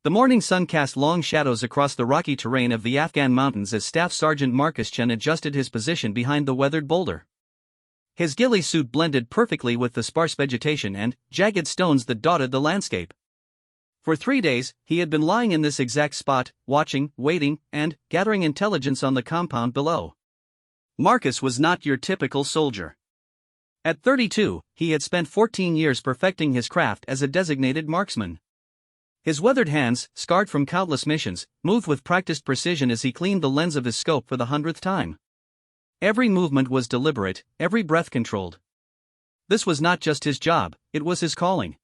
The morning sun cast long shadows across the rocky terrain of the Afghan mountains as Staff Sergeant Marksman adjusted his position behind the weathered boulder. His ghillie suit blended perfectly with the sparse vegetation and jagged stones that dotted the landscape. For 3 days, he had been lying in this exact spot, watching, waiting, and gathering intelligence on the compound below. Marcus was not your typical soldier. At 32, he had spent 14 years perfecting his craft as a designated marksman. His weathered hands, scarred from countless missions, moved with practiced precision as he cleaned the lens of his scope for the 100th time. Every movement was deliberate, every breath controlled. This was not just his job, it was his calling.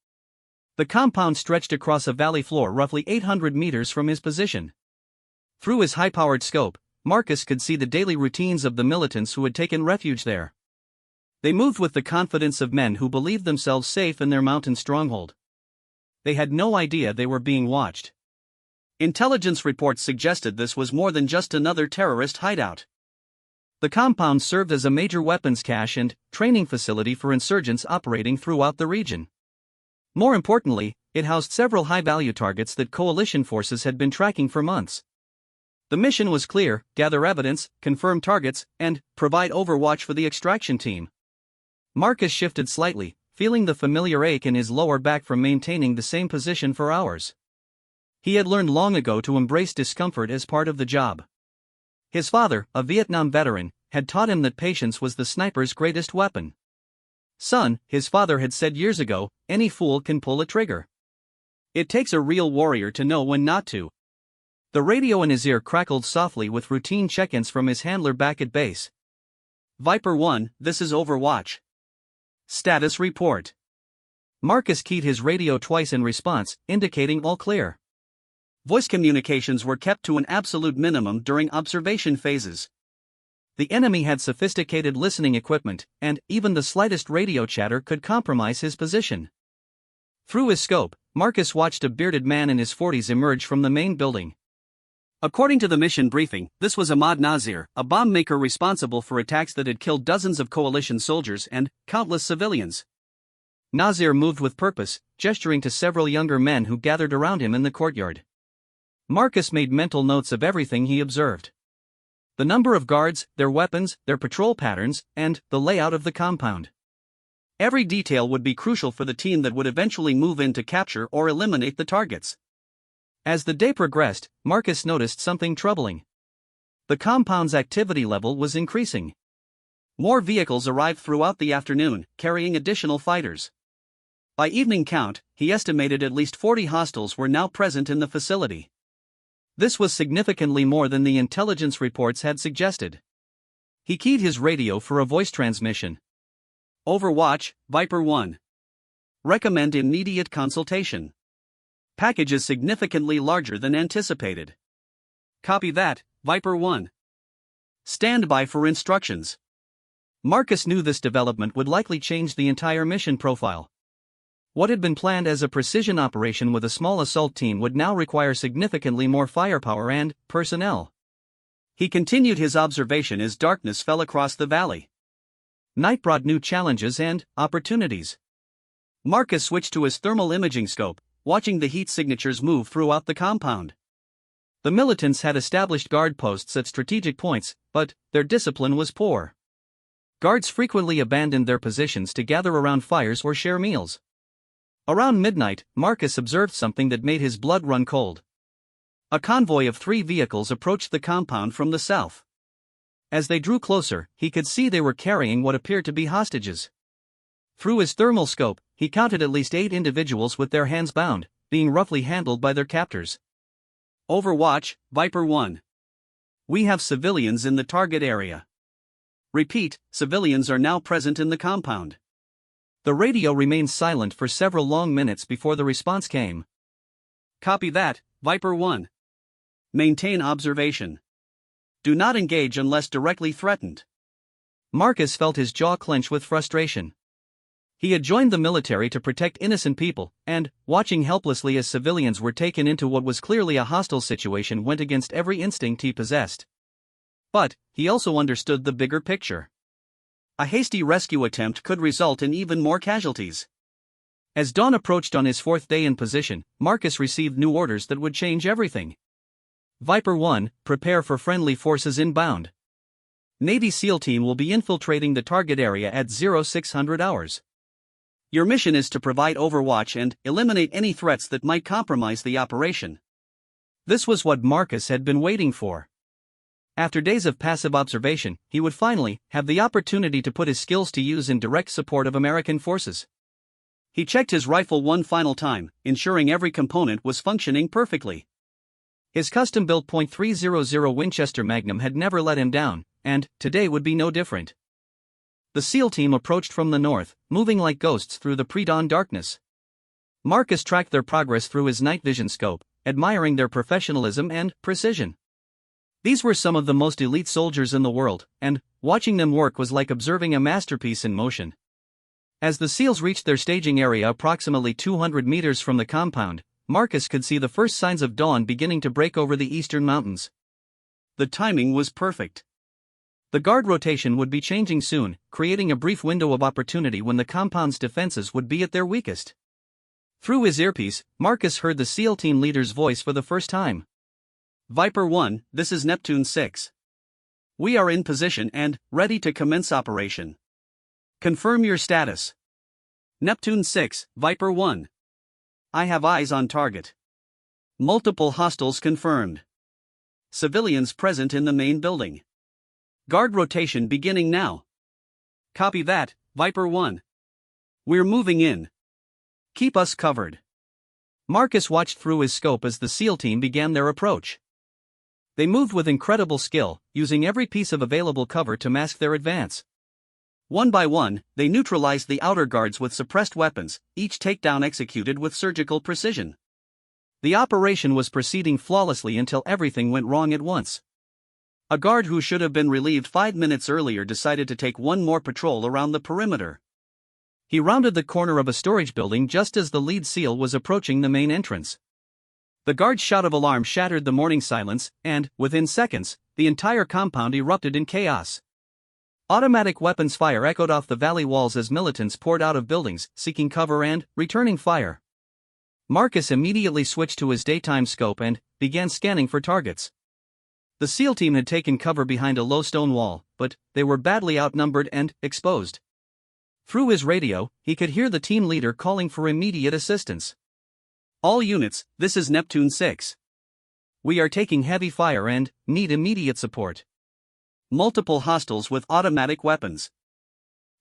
The compound stretched across a valley floor roughly 800 meters from his position. Through his high-powered scope, Marcus could see the daily routines of the militants who had taken refuge there. They moved with the confidence of men who believed themselves safe in their mountain stronghold. They had no idea they were being watched. Intelligence reports suggested this was more than just another terrorist hideout. The compound served as a major weapons cache and training facility for insurgents operating throughout the region. More importantly, it housed several high-value targets that coalition forces had been tracking for months. The mission was clear: gather evidence, confirm targets, and provide overwatch for the extraction team. Marcus shifted slightly, feeling the familiar ache in his lower back from maintaining the same position for hours. He had learned long ago to embrace discomfort as part of the job. His father, a Vietnam veteran, had taught him that patience was the sniper's greatest weapon. "Son," his father had said years ago, "any fool can pull a trigger. It takes a real warrior to know when not to." The radio in his ear crackled softly with routine check-ins from his handler back at base. "Viper 1, this is Overwatch. Status report." Marcus keyed his radio twice in response, indicating all clear. Voice communications were kept to an absolute minimum during observation phases. The enemy had sophisticated listening equipment, and even the slightest radio chatter could compromise his position. Through his scope, Marcus watched a bearded man in his 40s emerge from the main building. According to the mission briefing, this was Ahmad Nazir, a bomb maker responsible for attacks that had killed dozens of coalition soldiers and countless civilians. Nazir moved with purpose, gesturing to several younger men who gathered around him in the courtyard. Marcus made mental notes of everything he observed. The number of guards, their weapons, their patrol patterns, and the layout of the compound. Every detail would be crucial for the team that would eventually move in to capture or eliminate the targets. As the day progressed, Marcus noticed something troubling. The compound's activity level was increasing. More vehicles arrived throughout the afternoon, carrying additional fighters. By evening count, he estimated at least 40 hostiles were now present in the facility. This was significantly more than the intelligence reports had suggested. He keyed his radio for a voice transmission. "Overwatch, Viper 1. Recommend immediate consultation. Package is significantly larger than anticipated. Copy that, Viper 1. Stand by for instructions." Marcus knew this development would likely change the entire mission profile. What had been planned as a precision operation with a small assault team would now require significantly more firepower and personnel. He continued his observation as darkness fell across the valley. Night brought new challenges and opportunities. Marcus switched to his thermal imaging scope, watching the heat signatures move throughout the compound. The militants had established guard posts at strategic points, but their discipline was poor. Guards frequently abandoned their positions to gather around fires or share meals. Around midnight, Marcus observed something that made his blood run cold. A convoy of 3 vehicles approached the compound from the south. As they drew closer, he could see they were carrying what appeared to be hostages. Through his thermal scope, he counted at least 8 individuals with their hands bound, being roughly handled by their captors. "Overwatch, Viper 1. We have civilians in the target area. Repeat, civilians are now present in the compound." The radio remained silent for several long minutes before the response came. "Copy that, Viper 1. Maintain observation. Do not engage unless directly threatened." Marcus felt his jaw clench with frustration. He had joined the military to protect innocent people, and watching helplessly as civilians were taken into what was clearly a hostile situation went against every instinct he possessed. But he also understood the bigger picture. A hasty rescue attempt could result in even more casualties. As dawn approached on his fourth day in position, Marcus received new orders that would change everything. Viper 1, prepare for friendly forces inbound. Navy SEAL team will be infiltrating the target area at 0600 hours. Your mission is to provide overwatch and eliminate any threats that might compromise the operation. This was what Marcus had been waiting for. After days of passive observation, he would finally have the opportunity to put his skills to use in direct support of American forces. He checked his rifle one final time, ensuring every component was functioning perfectly. His custom-built .300 Winchester Magnum had never let him down, and today would be no different. The SEAL team approached from the north, moving like ghosts through the pre-dawn darkness. Marcus tracked their progress through his night vision scope, admiring their professionalism and precision. These were some of the most elite soldiers in the world, and watching them work was like observing a masterpiece in motion. As the SEALs reached their staging area approximately 200 meters from the compound, Marcus could see the first signs of dawn beginning to break over the eastern mountains. The timing was perfect. The guard rotation would be changing soon, creating a brief window of opportunity when the compound's defenses would be at their weakest. Through his earpiece, Marcus heard the SEAL team leader's voice for the first time. Viper 1, this is Neptune 6. We are in position and ready to commence operation. Confirm your status. Neptune 6, Viper 1. I have eyes on target. Multiple hostiles confirmed. Civilians present in the main building. Guard rotation beginning now. Copy that, Viper 1. We're moving in. Keep us covered. Marcus watched through his scope as the SEAL team began their approach. They moved with incredible skill, using every piece of available cover to mask their advance. One by one, they neutralized the outer guards with suppressed weapons, each takedown executed with surgical precision. The operation was proceeding flawlessly until everything went wrong at once. A guard who should have been relieved 5 minutes earlier decided to take one more patrol around the perimeter. He rounded the corner of a storage building just as the lead SEAL was approaching the main entrance. The guard's shout of alarm shattered the morning silence, and, within seconds, the entire compound erupted in chaos. Automatic weapons fire echoed off the valley walls as militants poured out of buildings, seeking cover and returning fire. Marcus immediately switched to his daytime scope and began scanning for targets. The SEAL team had taken cover behind a low stone wall, but they were badly outnumbered and exposed. Through his radio, he could hear the team leader calling for immediate assistance. All units, this is Neptune 6. We are taking heavy fire and need immediate support. Multiple hostiles with automatic weapons.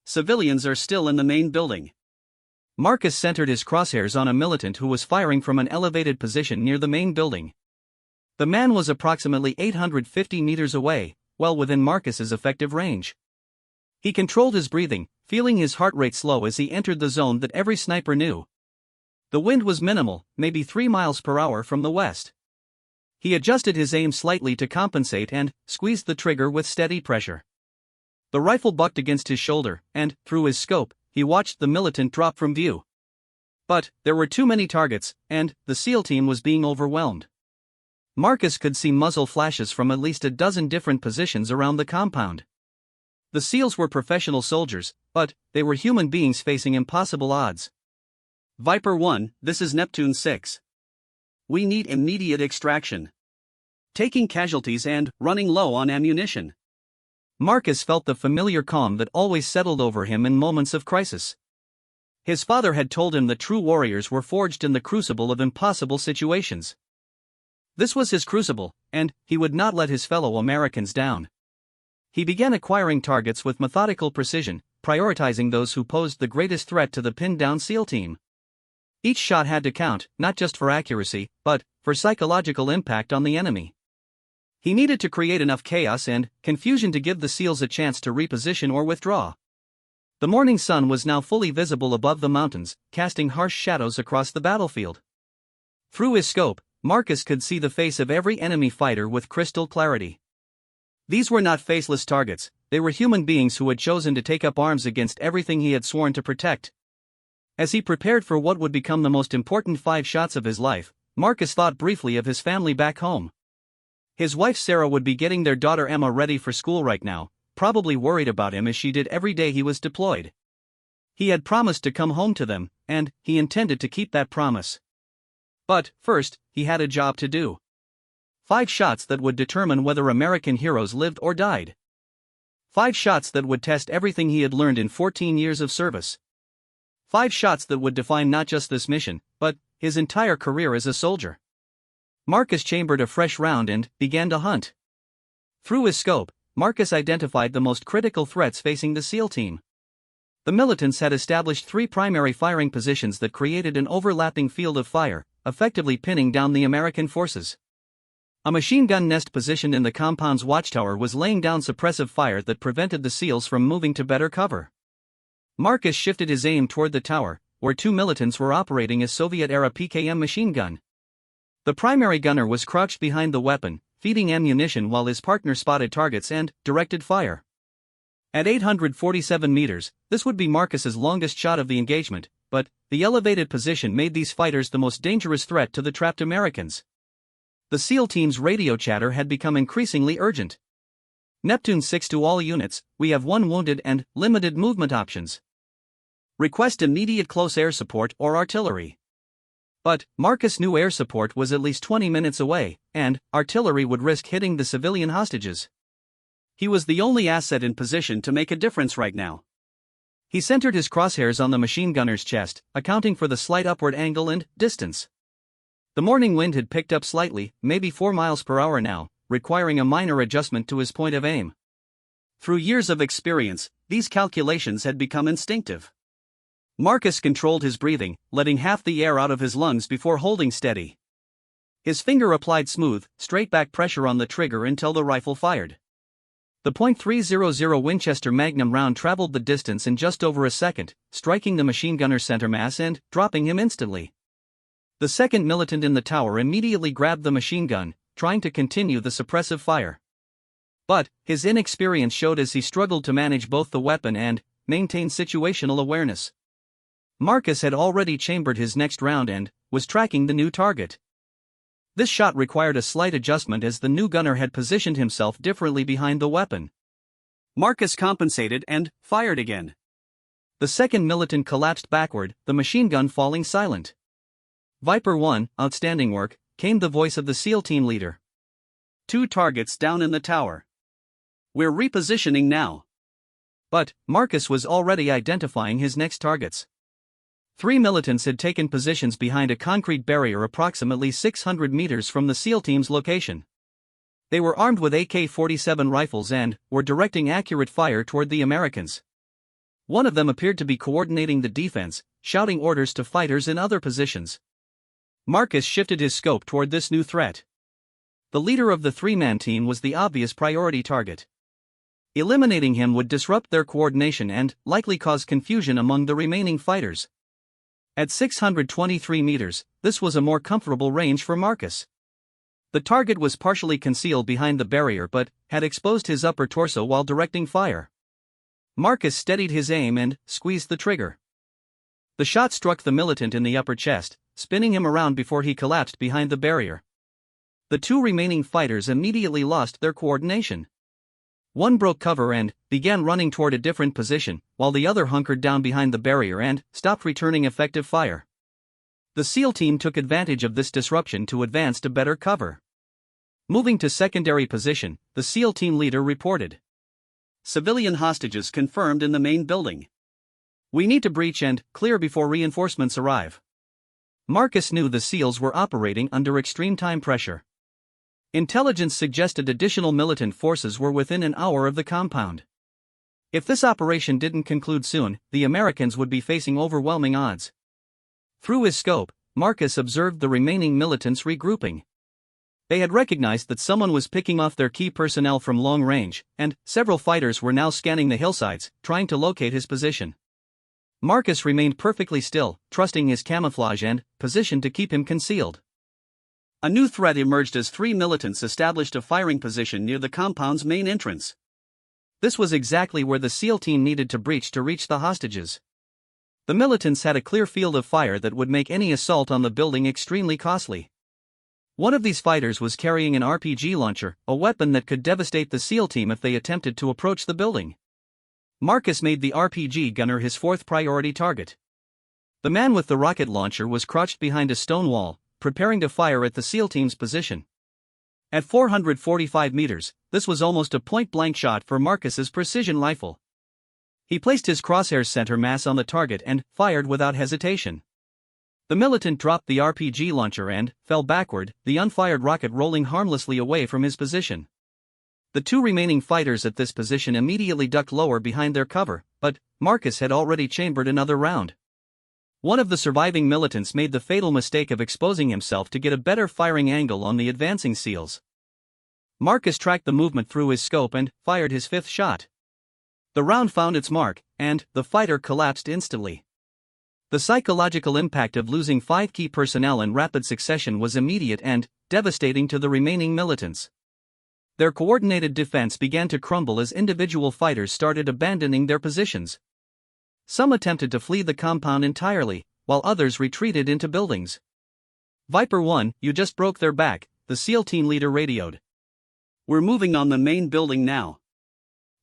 Civilians are still in the main building. Marcus centered his crosshairs on a militant who was firing from an elevated position near the main building. The man was approximately 850 meters away, well within Marcus's effective range. He controlled his breathing, feeling his heart rate slow as he entered the zone that every sniper knew. The wind was minimal, maybe 3 miles per hour from the west. He adjusted his aim slightly to compensate and squeezed the trigger with steady pressure. The rifle bucked against his shoulder, and, through his scope, he watched the militant drop from view. But there were too many targets, and the SEAL team was being overwhelmed. Marcus could see muzzle flashes from at least a dozen different positions around the compound. The SEALs were professional soldiers, but they were human beings facing impossible odds. Viper 1, this is Neptune 6. We need immediate extraction. Taking casualties and running low on ammunition. Marcus felt the familiar calm that always settled over him in moments of crisis. His father had told him that true warriors were forged in the crucible of impossible situations. This was his crucible, and he would not let his fellow Americans down. He began acquiring targets with methodical precision, prioritizing those who posed the greatest threat to the pinned-down SEAL team. Each shot had to count, not just for accuracy, but for psychological impact on the enemy. He needed to create enough chaos and confusion to give the SEALs a chance to reposition or withdraw. The morning sun was now fully visible above the mountains, casting harsh shadows across the battlefield. Through his scope, Marcus could see the face of every enemy fighter with crystal clarity. These were not faceless targets, they were human beings who had chosen to take up arms against everything he had sworn to protect. As he prepared for what would become the most important 5 shots of his life, Marcus thought briefly of his family back home. His wife Sarah would be getting their daughter Emma ready for school right now, probably worried about him as she did every day he was deployed. He had promised to come home to them, and he intended to keep that promise. But, first, he had a job to do. 5 shots that would determine whether American heroes lived or died. 5 shots that would test everything he had learned in 14 years of service. 5 shots that would define not just this mission, but his entire career as a soldier. Marcus chambered a fresh round and began to hunt. Through his scope, Marcus identified the most critical threats facing the SEAL team. The militants had established 3 primary firing positions that created an overlapping field of fire, effectively pinning down the American forces. A machine gun nest positioned in the compound's watchtower was laying down suppressive fire that prevented the SEALs from moving to better cover. Marcus shifted his aim toward the tower, where 2 militants were operating a Soviet-era PKM machine gun. The primary gunner was crouched behind the weapon, feeding ammunition while his partner spotted targets and directed fire. At 847 meters, this would be Marcus's longest shot of the engagement, but the elevated position made these fighters the most dangerous threat to the trapped Americans. The SEAL team's radio chatter had become increasingly urgent. Neptune 6 to all units, we have 1 wounded and limited movement options. Request immediate close air support or artillery. But Marcus knew air support was at least 20 minutes away, and artillery would risk hitting the civilian hostages. He was the only asset in position to make a difference right now. He centered his crosshairs on the machine gunner's chest, accounting for the slight upward angle and distance. The morning wind had picked up slightly, maybe 4 miles per hour now, requiring a minor adjustment to his point of aim. Through years of experience, these calculations had become instinctive. Marcus controlled his breathing, letting half the air out of his lungs before holding steady. His finger applied smooth, straight-back pressure on the trigger until the rifle fired. The .300 Winchester Magnum round traveled the distance in just over a second, striking the machine gunner's center mass and dropping him instantly. The second militant in the tower immediately grabbed the machine gun, trying to continue the suppressive fire. But his inexperience showed as he struggled to manage both the weapon and maintain situational awareness. Marcus had already chambered his next round and was tracking the new target. This shot required a slight adjustment as the new gunner had positioned himself differently behind the weapon. Marcus compensated and fired again. The second militant collapsed backward, the machine gun falling silent. Viper 1, outstanding work, came the voice of the SEAL team leader. 2 targets down in the tower. We're repositioning now. But Marcus was already identifying his next targets. 3 militants had taken positions behind a concrete barrier approximately 600 meters from the SEAL team's location. They were armed with AK-47 rifles and were directing accurate fire toward the Americans. One of them appeared to be coordinating the defense, shouting orders to fighters in other positions. Marcus shifted his scope toward this new threat. The leader of the 3-man team was the obvious priority target. Eliminating him would disrupt their coordination and likely cause confusion among the remaining fighters. At 623 meters, this was a more comfortable range for Marcus. The target was partially concealed behind the barrier but had exposed his upper torso while directing fire. Marcus steadied his aim and squeezed the trigger. The shot struck the militant in the upper chest, spinning him around before he collapsed behind the barrier. The 2 remaining fighters immediately lost their coordination. One broke cover and began running toward a different position, while the other hunkered down behind the barrier and stopped returning effective fire. The SEAL team took advantage of this disruption to advance to better cover. Moving to secondary position, the SEAL team leader reported. Civilian hostages confirmed in the main building. We need to breach and clear before reinforcements arrive. Marcus knew the SEALs were operating under extreme time pressure. Intelligence suggested additional militant forces were within an hour of the compound. If this operation didn't conclude soon, the Americans would be facing overwhelming odds. Through his scope, Marcus observed the remaining militants regrouping. They had recognized that someone was picking off their key personnel from long range, and several fighters were now scanning the hillsides, trying to locate his position. Marcus remained perfectly still, trusting his camouflage and position to keep him concealed. A new threat emerged as 3 militants established a firing position near the compound's main entrance. This was exactly where the SEAL team needed to breach to reach the hostages. The militants had a clear field of fire that would make any assault on the building extremely costly. One of these fighters was carrying an RPG launcher, a weapon that could devastate the SEAL team if they attempted to approach the building. Marcus made the RPG gunner his fourth priority target. The man with the rocket launcher was crouched behind a stone wall, preparing to fire at the SEAL team's position. At 445 meters, this was almost a point-blank shot for Marcus's precision rifle. He placed his crosshairs center mass on the target and fired without hesitation. The militant dropped the RPG launcher and fell backward, the unfired rocket rolling harmlessly away from his position. The two remaining fighters at this position immediately ducked lower behind their cover, but Marcus had already chambered another round. One of the surviving militants made the fatal mistake of exposing himself to get a better firing angle on the advancing SEALs. Marcus tracked the movement through his scope and fired his fifth shot. The round found its mark, and the fighter collapsed instantly. The psychological impact of losing 5 key personnel in rapid succession was immediate and devastating to the remaining militants. Their coordinated defense began to crumble as individual fighters started abandoning their positions. Some attempted to flee the compound entirely, while others retreated into buildings. "Viper 1, you just broke their back," the SEAL team leader radioed. "We're moving on the main building now."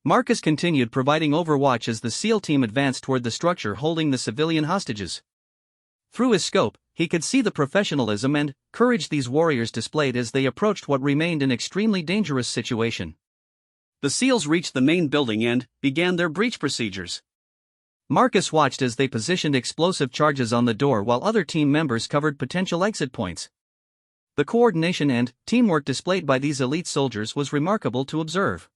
Marcus continued providing overwatch as the SEAL team advanced toward the structure holding the civilian hostages. Through his scope, he could see the professionalism and courage these warriors displayed as they approached what remained an extremely dangerous situation. The SEALs reached the main building and began their breach procedures. Marcus watched as they positioned explosive charges on the door while other team members covered potential exit points. The coordination and teamwork displayed by these elite soldiers was remarkable to observe.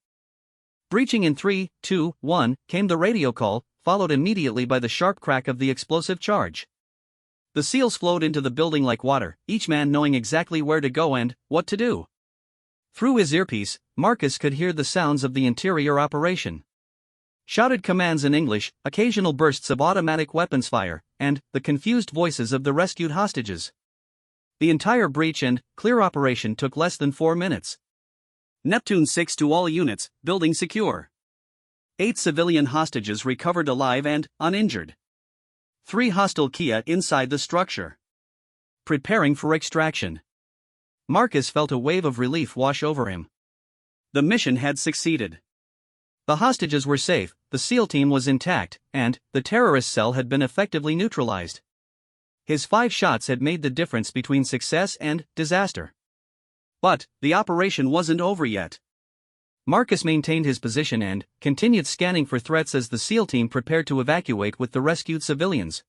Breaching in 3, 2, 1, came the radio call, followed immediately by the sharp crack of the explosive charge. The SEALs flowed into the building like water, each man knowing exactly where to go and what to do. Through his earpiece, Marcus could hear the sounds of the interior operation. Shouted commands in English, occasional bursts of automatic weapons fire, and the confused voices of the rescued hostages. The entire breach and clear operation took less than 4 minutes. Neptune 6 to all units, building secure. 8 civilian hostages recovered alive and uninjured. 3 hostile Kia inside the structure. Preparing for extraction. Marcus felt a wave of relief wash over him. The mission had succeeded. The hostages were safe, the SEAL team was intact, and the terrorist cell had been effectively neutralized. His 5 shots had made the difference between success and disaster. But the operation wasn't over yet. Marcus maintained his position and continued scanning for threats as the SEAL team prepared to evacuate with the rescued civilians.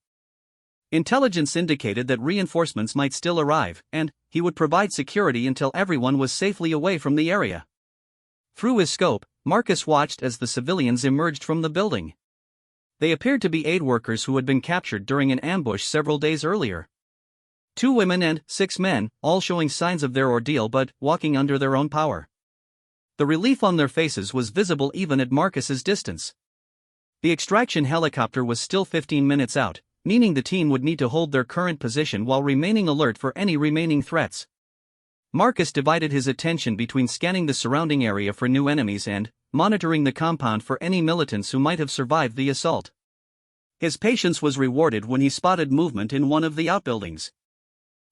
Intelligence indicated that reinforcements might still arrive, and he would provide security until everyone was safely away from the area. Through his scope, Marcus watched as the civilians emerged from the building. They appeared to be aid workers who had been captured during an ambush several days earlier. 2 women and 6 men, all showing signs of their ordeal but walking under their own power. The relief on their faces was visible even at Marcus's distance. The extraction helicopter was still 15 minutes out, meaning the team would need to hold their current position while remaining alert for any remaining threats. Marcus divided his attention between scanning the surrounding area for new enemies and monitoring the compound for any militants who might have survived the assault. His patience was rewarded when he spotted movement in one of the outbuildings.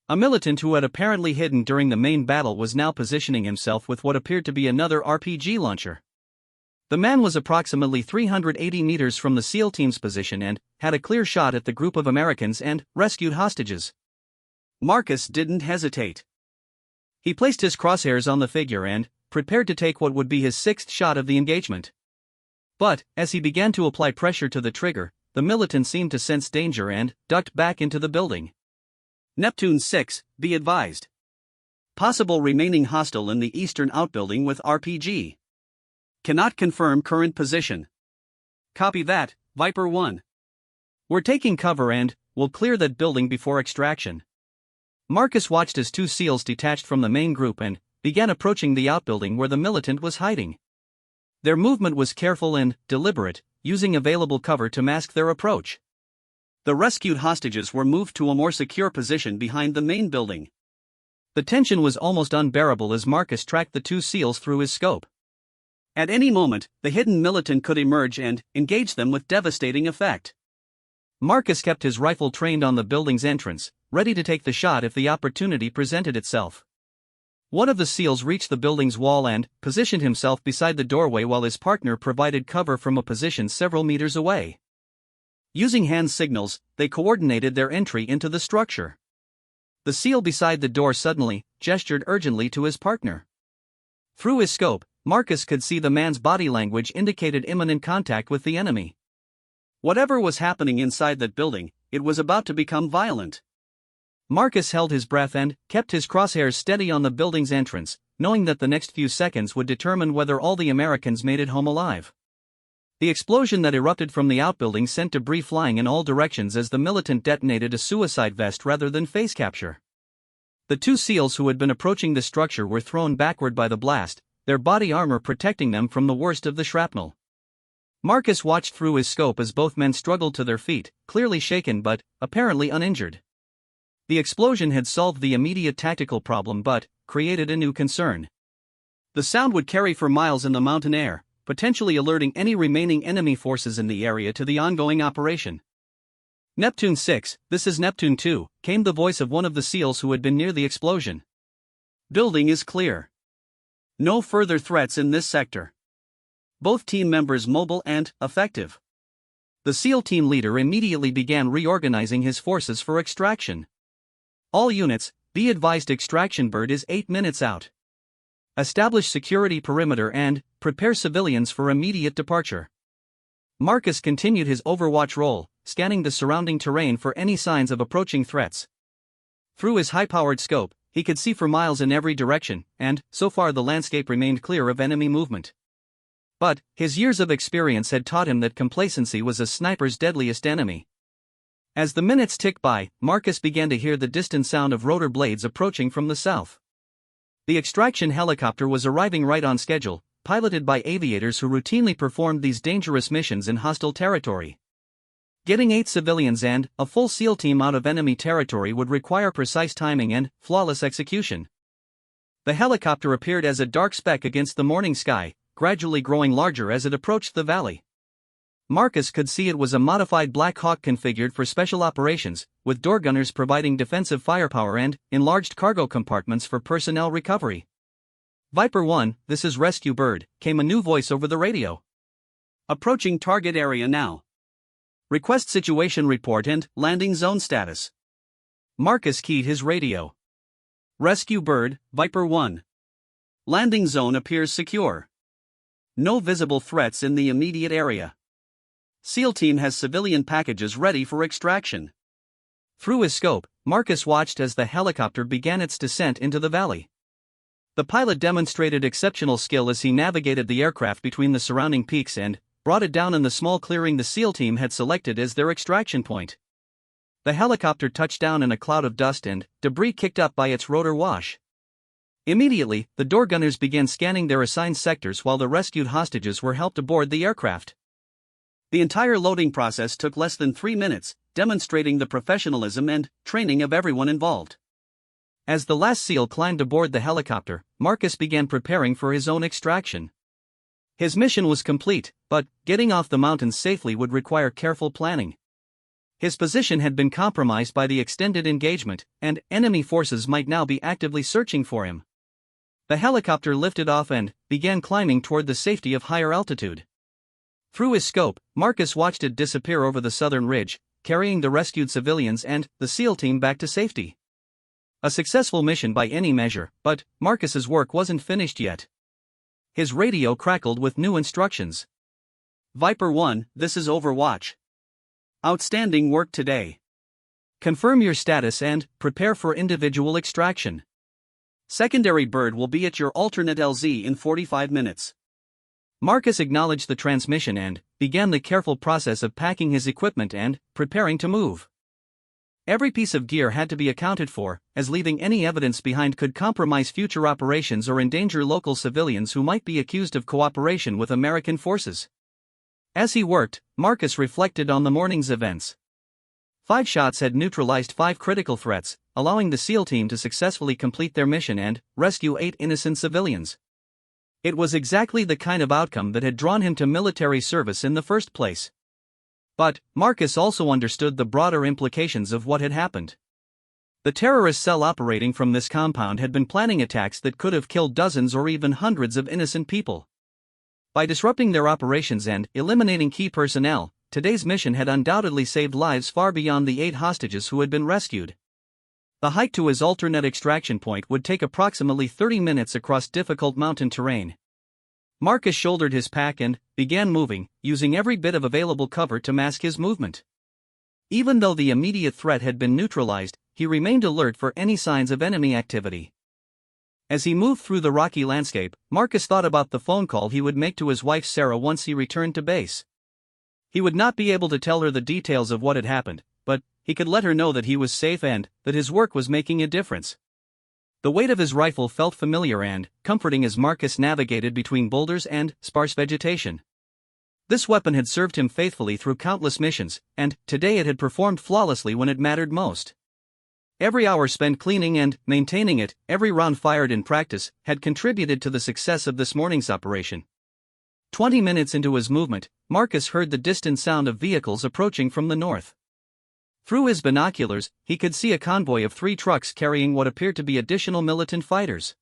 A militant who had apparently hidden during the main battle was now positioning himself with what appeared to be another RPG launcher. The man was approximately 380 meters from the SEAL team's position and had a clear shot at the group of Americans and rescued hostages. Marcus didn't hesitate. He placed his crosshairs on the figure and prepared to take what would be his 6th shot of the engagement. But, as he began to apply pressure to the trigger, the militant seemed to sense danger and ducked back into the building. Neptune 6, be advised. Possible remaining hostile in the eastern outbuilding with RPG. Cannot confirm current position. Copy that, Viper 1. We're taking cover and will clear that building before extraction. Marcus watched as 2 SEALs detached from the main group and began approaching the outbuilding where the militant was hiding. Their movement was careful and deliberate, using available cover to mask their approach. The rescued hostages were moved to a more secure position behind the main building. The tension was almost unbearable as Marcus tracked the 2 SEALs through his scope. At any moment, the hidden militant could emerge and engage them with devastating effect. Marcus kept his rifle trained on the building's entrance, ready to take the shot if the opportunity presented itself. One of the SEALs reached the building's wall and positioned himself beside the doorway while his partner provided cover from a position several meters away. Using hand signals, they coordinated their entry into the structure. The SEAL beside the door suddenly gestured urgently to his partner. Through his scope, Marcus could see the man's body language indicated imminent contact with the enemy. Whatever was happening inside that building, it was about to become violent. Marcus held his breath and kept his crosshairs steady on the building's entrance, knowing that the next few seconds would determine whether all the Americans made it home alive. The explosion that erupted from the outbuilding sent debris flying in all directions as the militant detonated a suicide vest rather than face capture. The two SEALs who had been approaching the structure were thrown backward by the blast, their body armor protecting them from the worst of the shrapnel. Marcus watched through his scope as both men struggled to their feet, clearly shaken but apparently uninjured. The explosion had solved the immediate tactical problem but created a new concern. The sound would carry for miles in the mountain air, potentially alerting any remaining enemy forces in the area to the ongoing operation. Neptune 6, this is Neptune 2, came the voice of one of the SEALs who had been near the explosion. Building is clear. No further threats in this sector. Both team members mobile and effective. The SEAL team leader immediately began reorganizing his forces for extraction. All units, be advised extraction bird is 8 minutes out. Establish security perimeter and prepare civilians for immediate departure. Marcus continued his overwatch role, scanning the surrounding terrain for any signs of approaching threats. Through his high-powered scope, he could see for miles in every direction, and, so far the landscape remained clear of enemy movement. But his years of experience had taught him that complacency was a sniper's deadliest enemy. As the minutes ticked by, Marcus began to hear the distant sound of rotor blades approaching from the south. The extraction helicopter was arriving right on schedule, piloted by aviators who routinely performed these dangerous missions in hostile territory. Getting 8 civilians and a full SEAL team out of enemy territory would require precise timing and flawless execution. The helicopter appeared as a dark speck against the morning sky, gradually growing larger as it approached the valley. Marcus could see it was a modified Black Hawk configured for special operations, with door gunners providing defensive firepower and enlarged cargo compartments for personnel recovery. Viper 1, this is Rescue Bird, came a new voice over the radio. Approaching target area now. Request situation report and landing zone status. Marcus keyed his radio. Rescue Bird, Viper 1. Landing zone appears secure. No visible threats in the immediate area. SEAL team has civilian packages ready for extraction. Through his scope, Marcus watched as the helicopter began its descent into the valley. The pilot demonstrated exceptional skill as he navigated the aircraft between the surrounding peaks and brought it down in the small clearing the SEAL team had selected as their extraction point. The helicopter touched down in a cloud of dust and debris kicked up by its rotor wash. Immediately, the door gunners began scanning their assigned sectors while the rescued hostages were helped aboard the aircraft. The entire loading process took less than 3 minutes, demonstrating the professionalism and training of everyone involved. As the last SEAL climbed aboard the helicopter, Marcus began preparing for his own extraction. His mission was complete, but getting off the mountains safely would require careful planning. His position had been compromised by the extended engagement, and enemy forces might now be actively searching for him. The helicopter lifted off and began climbing toward the safety of higher altitude. Through his scope, Marcus watched it disappear over the southern ridge, carrying the rescued civilians and the SEAL team back to safety. A successful mission by any measure, but Marcus's work wasn't finished yet. His radio crackled with new instructions. Viper 1, this is Overwatch. Outstanding work today. Confirm your status and prepare for individual extraction. Secondary bird will be at your alternate LZ in 45 minutes. Marcus acknowledged the transmission and began the careful process of packing his equipment and preparing to move. Every piece of gear had to be accounted for, as leaving any evidence behind could compromise future operations or endanger local civilians who might be accused of cooperation with American forces. As he worked, Marcus reflected on the morning's events. 5 shots had neutralized 5 critical threats, allowing the SEAL team to successfully complete their mission and rescue 8 innocent civilians. It was exactly the kind of outcome that had drawn him to military service in the first place. But Marcus also understood the broader implications of what had happened. The terrorist cell operating from this compound had been planning attacks that could have killed dozens or even hundreds of innocent people. By disrupting their operations and eliminating key personnel, today's mission had undoubtedly saved lives far beyond the 8 hostages who had been rescued. The hike to his alternate extraction point would take approximately 30 minutes across difficult mountain terrain. Marcus shouldered his pack and began moving, using every bit of available cover to mask his movement. Even though the immediate threat had been neutralized, he remained alert for any signs of enemy activity. As he moved through the rocky landscape, Marcus thought about the phone call he would make to his wife Sarah once he returned to base. He would not be able to tell her the details of what had happened, but he could let her know that he was safe and that his work was making a difference. The weight of his rifle felt familiar and comforting as Marcus navigated between boulders and sparse vegetation. This weapon had served him faithfully through countless missions, and today it had performed flawlessly when it mattered most. Every hour spent cleaning and maintaining it, every round fired in practice, had contributed to the success of this morning's operation. 20 minutes into his movement, Marcus heard the distant sound of vehicles approaching from the north. Through his binoculars, he could see a convoy of 3 trucks carrying what appeared to be additional militant fighters.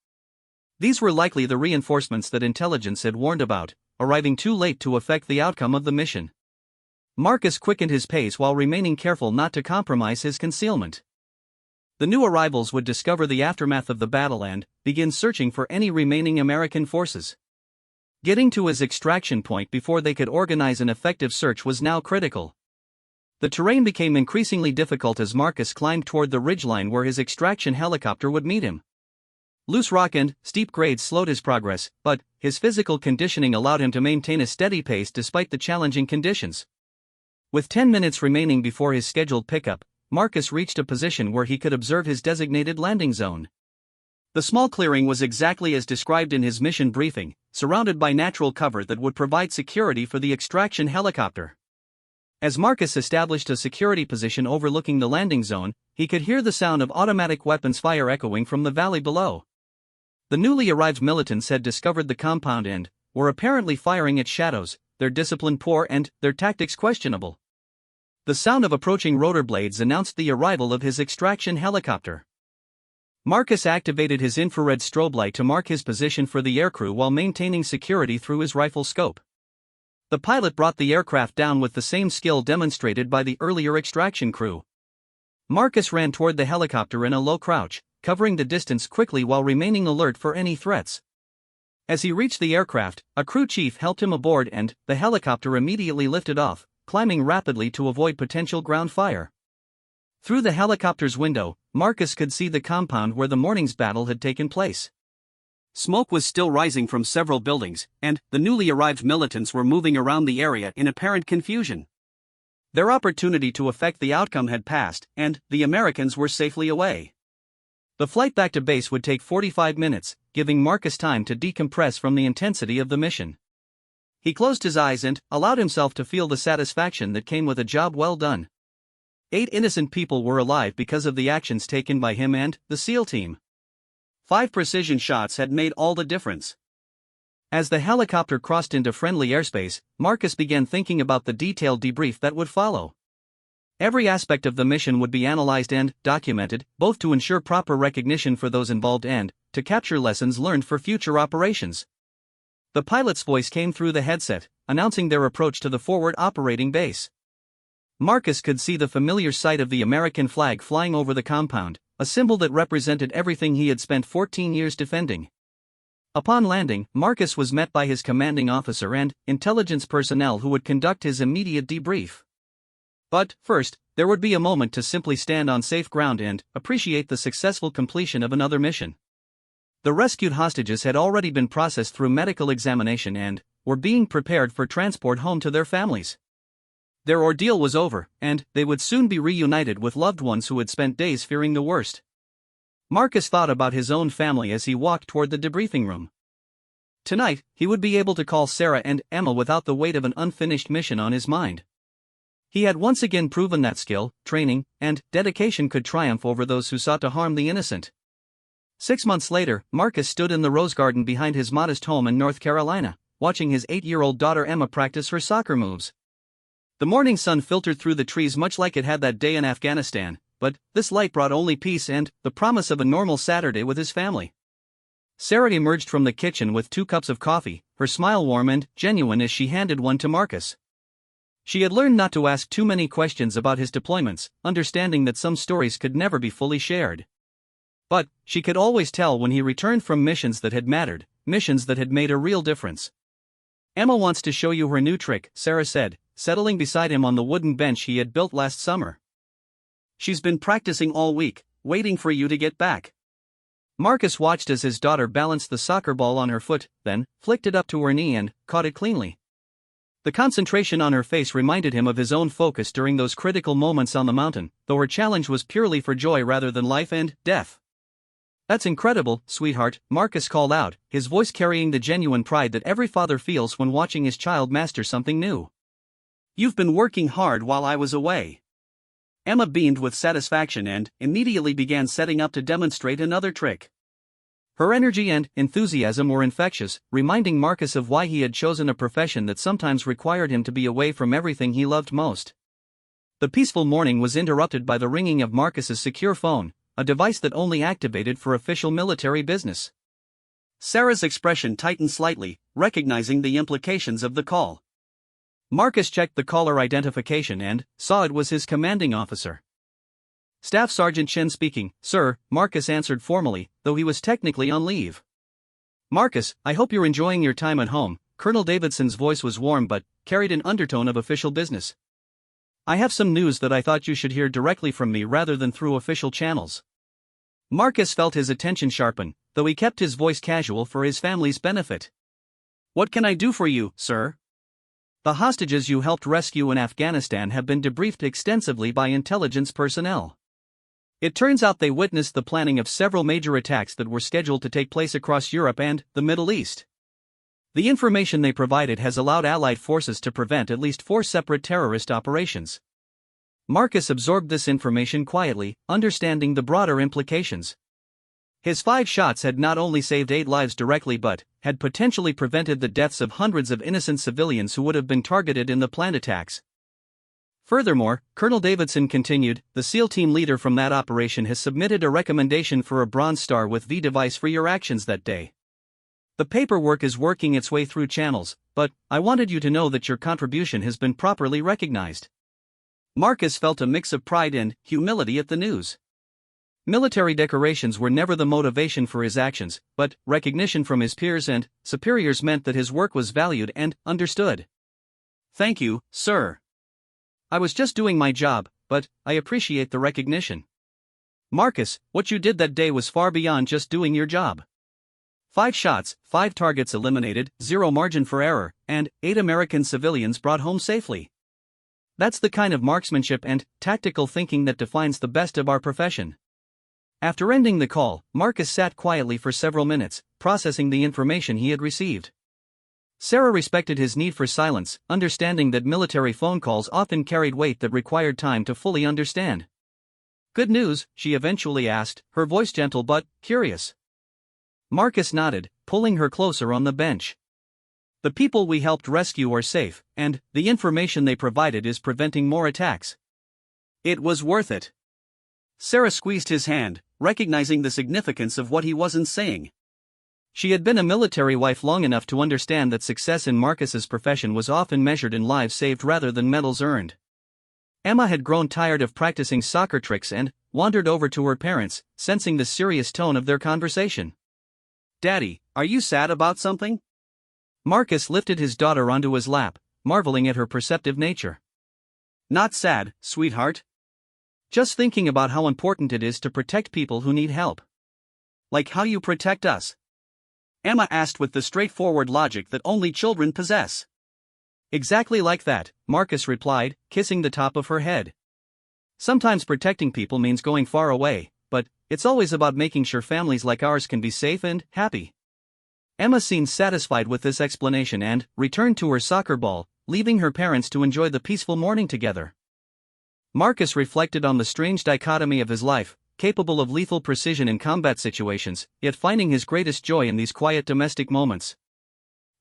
These were likely the reinforcements that intelligence had warned about, arriving too late to affect the outcome of the mission. Marcus quickened his pace while remaining careful not to compromise his concealment. The new arrivals would discover the aftermath of the battle and begin searching for any remaining American forces. Getting to his extraction point before they could organize an effective search was now critical. The terrain became increasingly difficult as Marcus climbed toward the ridgeline where his extraction helicopter would meet him. Loose rock and steep grades slowed his progress, but his physical conditioning allowed him to maintain a steady pace despite the challenging conditions. With 10 minutes remaining before his scheduled pickup, Marcus reached a position where he could observe his designated landing zone. The small clearing was exactly as described in his mission briefing, surrounded by natural cover that would provide security for the extraction helicopter. As Marcus established a security position overlooking the landing zone, he could hear the sound of automatic weapons fire echoing from the valley below. The newly arrived militants had discovered the compound and were apparently firing at shadows, their discipline poor and their tactics questionable. The sound of approaching rotor blades announced the arrival of his extraction helicopter. Marcus activated his infrared strobe light to mark his position for the aircrew while maintaining security through his rifle scope. The pilot brought the aircraft down with the same skill demonstrated by the earlier extraction crew. Marcus ran toward the helicopter in a low crouch, covering the distance quickly while remaining alert for any threats. As he reached the aircraft, a crew chief helped him aboard and the helicopter immediately lifted off, climbing rapidly to avoid potential ground fire. Through the helicopter's window, Marcus could see the compound where the morning's battle had taken place. Smoke was still rising from several buildings, and the newly arrived militants were moving around the area in apparent confusion. Their opportunity to affect the outcome had passed, and the Americans were safely away. The flight back to base would take 45 minutes, giving Marcus time to decompress from the intensity of the mission. He closed his eyes and allowed himself to feel the satisfaction that came with a job well done. 8 innocent people were alive because of the actions taken by him and the SEAL team. 5 precision shots had made all the difference. As the helicopter crossed into friendly airspace, Marcus began thinking about the detailed debrief that would follow. Every aspect of the mission would be analyzed and documented, both to ensure proper recognition for those involved and to capture lessons learned for future operations. The pilot's voice came through the headset, announcing their approach to the forward operating base. Marcus could see the familiar sight of the American flag flying over the compound, a symbol that represented everything he had spent 14 years defending. Upon landing, Marcus was met by his commanding officer and intelligence personnel who would conduct his immediate debrief. But, first, there would be a moment to simply stand on safe ground and appreciate the successful completion of another mission. The rescued hostages had already been processed through medical examination and were being prepared for transport home to their families. Their ordeal was over, and they would soon be reunited with loved ones who had spent days fearing the worst. Marcus thought about his own family as he walked toward the debriefing room. Tonight, he would be able to call Sarah and Emma without the weight of an unfinished mission on his mind. He had once again proven that skill, training, and dedication could triumph over those who sought to harm the innocent. 6 months later, Marcus stood in the rose garden behind his modest home in North Carolina, watching his 8-year-old daughter Emma practice her soccer moves. The morning sun filtered through the trees much like it had that day in Afghanistan, but this light brought only peace and the promise of a normal Saturday with his family. Sarah emerged from the kitchen with 2 cups of coffee, her smile warm and genuine as she handed one to Marcus. She had learned not to ask too many questions about his deployments, understanding that some stories could never be fully shared. But she could always tell when he returned from missions that had mattered, missions that had made a real difference. "Emma wants to show you her new trick," Sarah said, settling beside him on the wooden bench he had built last summer. "She's been practicing all week, waiting for you to get back." Marcus watched as his daughter balanced the soccer ball on her foot, then flicked it up to her knee and caught it cleanly. The concentration on her face reminded him of his own focus during those critical moments on the mountain, though her challenge was purely for joy rather than life and death. "That's incredible, sweetheart," Marcus called out, his voice carrying the genuine pride that every father feels when watching his child master something new. "You've been working hard while I was away." Emma beamed with satisfaction and immediately began setting up to demonstrate another trick. Her energy and enthusiasm were infectious, reminding Marcus of why he had chosen a profession that sometimes required him to be away from everything he loved most. The peaceful morning was interrupted by the ringing of Marcus's secure phone, a device that only activated for official military business. Sarah's expression tightened slightly, recognizing the implications of the call. Marcus checked the caller identification and saw it was his commanding officer. "Staff Sergeant Chen speaking, sir," Marcus answered formally, though he was technically on leave. "Marcus, I hope you're enjoying your time at home." Colonel Davidson's voice was warm but carried an undertone of official business. "I have some news that I thought you should hear directly from me rather than through official channels." Marcus felt his attention sharpen, though he kept his voice casual for his family's benefit. "What can I do for you, sir?" "The hostages you helped rescue in Afghanistan have been debriefed extensively by intelligence personnel. It turns out they witnessed the planning of several major attacks that were scheduled to take place across Europe and the Middle East. The information they provided has allowed Allied forces to prevent at least 4 separate terrorist operations." Marcus absorbed this information quietly, understanding the broader implications. His 5 shots had not only saved 8 lives directly but had potentially prevented the deaths of hundreds of innocent civilians who would have been targeted in the planned attacks. Furthermore, Colonel Davidson continued, "The SEAL team leader from that operation has submitted a recommendation for a Bronze Star with V device for your actions that day. The paperwork is working its way through channels, but I wanted you to know that your contribution has been properly recognized." Marcus felt a mix of pride and humility at the news. Military decorations were never the motivation for his actions, but recognition from his peers and superiors meant that his work was valued and understood. "Thank you, sir. I was just doing my job, but I appreciate the recognition." "Marcus, what you did that day was far beyond just doing your job. 5 shots, 5 targets eliminated, 0 margin for error, and 8 American civilians brought home safely. That's the kind of marksmanship and tactical thinking that defines the best of our profession." After ending the call, Marcus sat quietly for several minutes, processing the information he had received. Sarah respected his need for silence, understanding that military phone calls often carried weight that required time to fully understand. "Good news?" she eventually asked, her voice gentle but curious. Marcus nodded, pulling her closer on the bench. "The people we helped rescue are safe, and the information they provided is preventing more attacks." "It was worth it." Sarah squeezed his hand, recognizing the significance of what he wasn't saying. She had been a military wife long enough to understand that success in Marcus's profession was often measured in lives saved rather than medals earned. Emma had grown tired of practicing soccer tricks and wandered over to her parents, sensing the serious tone of their conversation. "Daddy, are you sad about something?" Marcus lifted his daughter onto his lap, marveling at her perceptive nature. "Not sad, sweetheart. Just thinking about how important it is to protect people who need help. Like how you protect us." Emma asked with the straightforward logic that only children possess. "Exactly like that," Marcus replied, kissing the top of her head. "Sometimes protecting people means going far away, but it's always about making sure families like ours can be safe and happy." Emma seemed satisfied with this explanation and returned to her soccer ball, leaving her parents to enjoy the peaceful morning together. Marcus reflected on the strange dichotomy of his life, capable of lethal precision in combat situations, yet finding his greatest joy in these quiet domestic moments.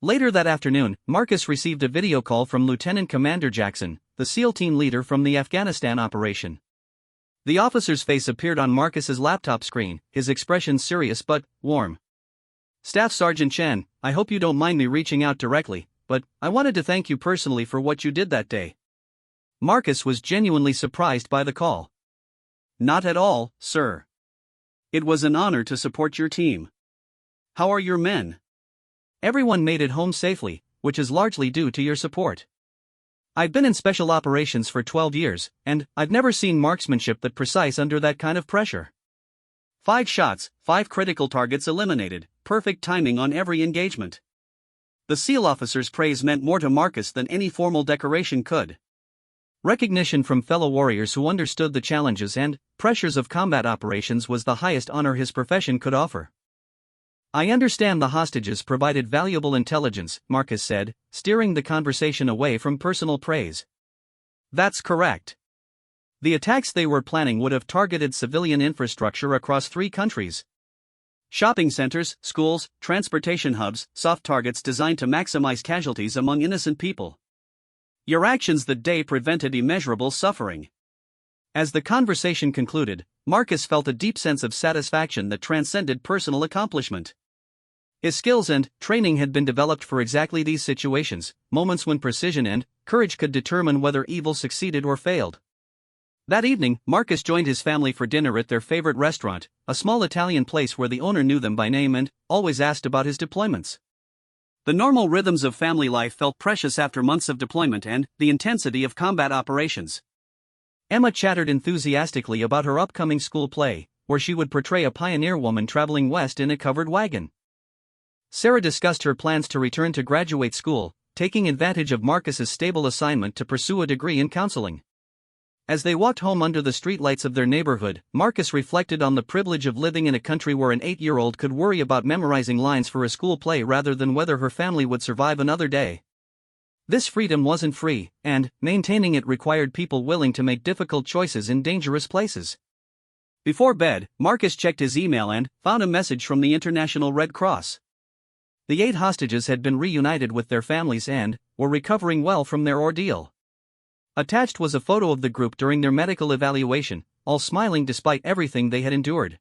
Later that afternoon, Marcus received a video call from Lieutenant Commander Jackson, the SEAL team leader from the Afghanistan operation. The officer's face appeared on Marcus's laptop screen, his expression serious but warm. "Staff Sergeant Chen, I hope you don't mind me reaching out directly, but I wanted to thank you personally for what you did that day." Marcus was genuinely surprised by the call. "Not at all, sir. It was an honor to support your team. How are your men?" "Everyone made it home safely, which is largely due to your support. I've been in special operations for 12 years, and I've never seen marksmanship that precise under that kind of pressure. 5 shots, 5 critical targets eliminated, perfect timing on every engagement." The SEAL officer's praise meant more to Marcus than any formal decoration could. Recognition from fellow warriors who understood the challenges and pressures of combat operations was the highest honor his profession could offer. "I understand the hostages provided valuable intelligence," Marcus said, steering the conversation away from personal praise. "That's correct. The attacks they were planning would have targeted civilian infrastructure across 3 countries. Shopping centers, schools, transportation hubs, soft targets designed to maximize casualties among innocent people. Your actions that day prevented immeasurable suffering." As the conversation concluded, Marcus felt a deep sense of satisfaction that transcended personal accomplishment. His skills and training had been developed for exactly these situations, moments when precision and courage could determine whether evil succeeded or failed. That evening, Marcus joined his family for dinner at their favorite restaurant, a small Italian place where the owner knew them by name and always asked about his deployments. The normal rhythms of family life felt precious after months of deployment and the intensity of combat operations. Emma chattered enthusiastically about her upcoming school play, where she would portray a pioneer woman traveling west in a covered wagon. Sarah discussed her plans to return to graduate school, taking advantage of Marcus's stable assignment to pursue a degree in counseling. As they walked home under the streetlights of their neighborhood, Marcus reflected on the privilege of living in a country where an 8-year-old could worry about memorizing lines for a school play rather than whether her family would survive another day. This freedom wasn't free, and maintaining it required people willing to make difficult choices in dangerous places. Before bed, Marcus checked his email and found a message from the International Red Cross. The 8 hostages had been reunited with their families and were recovering well from their ordeal. Attached was a photo of the group during their medical evaluation, all smiling despite everything they had endured.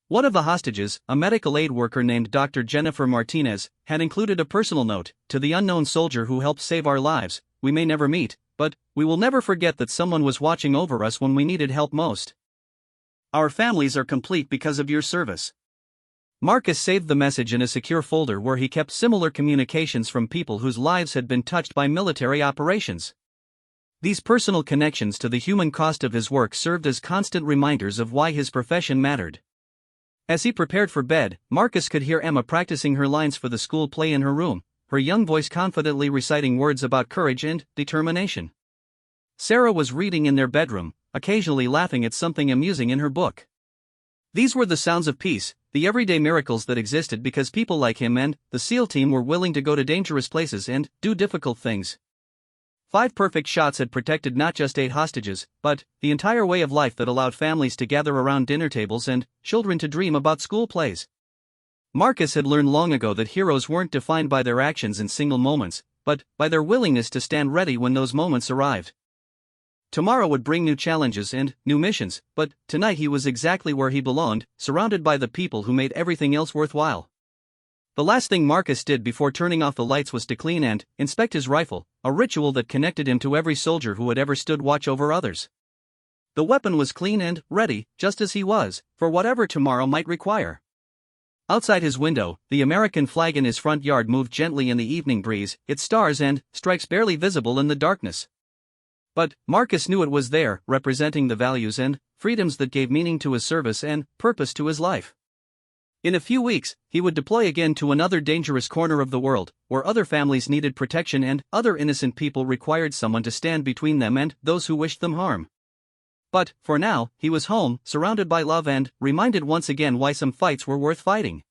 One of the hostages, a medical aid worker named Dr. Jennifer Martinez, had included a personal note: "To the unknown soldier who helped save our lives, we may never meet, but we will never forget that someone was watching over us when we needed help most. Our families are complete because of your service." Marcus saved the message in a secure folder where he kept similar communications from people whose lives had been touched by military operations. These personal connections to the human cost of his work served as constant reminders of why his profession mattered. As he prepared for bed, Marcus could hear Emma practicing her lines for the school play in her room, her young voice confidently reciting words about courage and determination. Sarah was reading in their bedroom, occasionally laughing at something amusing in her book. These were the sounds of peace, the everyday miracles that existed because people like him and the SEAL team were willing to go to dangerous places and do difficult things. 5 perfect shots had protected not just 8 hostages, but the entire way of life that allowed families to gather around dinner tables and children to dream about school plays. Marcus had learned long ago that heroes weren't defined by their actions in single moments, but by their willingness to stand ready when those moments arrived. Tomorrow would bring new challenges and new missions, but tonight he was exactly where he belonged, surrounded by the people who made everything else worthwhile. The last thing Marcus did before turning off the lights was to clean and inspect his rifle, a ritual that connected him to every soldier who had ever stood watch over others. The weapon was clean and ready, just as he was, for whatever tomorrow might require. Outside his window, the American flag in his front yard moved gently in the evening breeze, its stars and stripes barely visible in the darkness. But Marcus knew it was there, representing the values and freedoms that gave meaning to his service and purpose to his life. In a few weeks, he would deploy again to another dangerous corner of the world, where other families needed protection and other innocent people required someone to stand between them and those who wished them harm. But, for now, he was home, surrounded by love and reminded once again why some fights were worth fighting.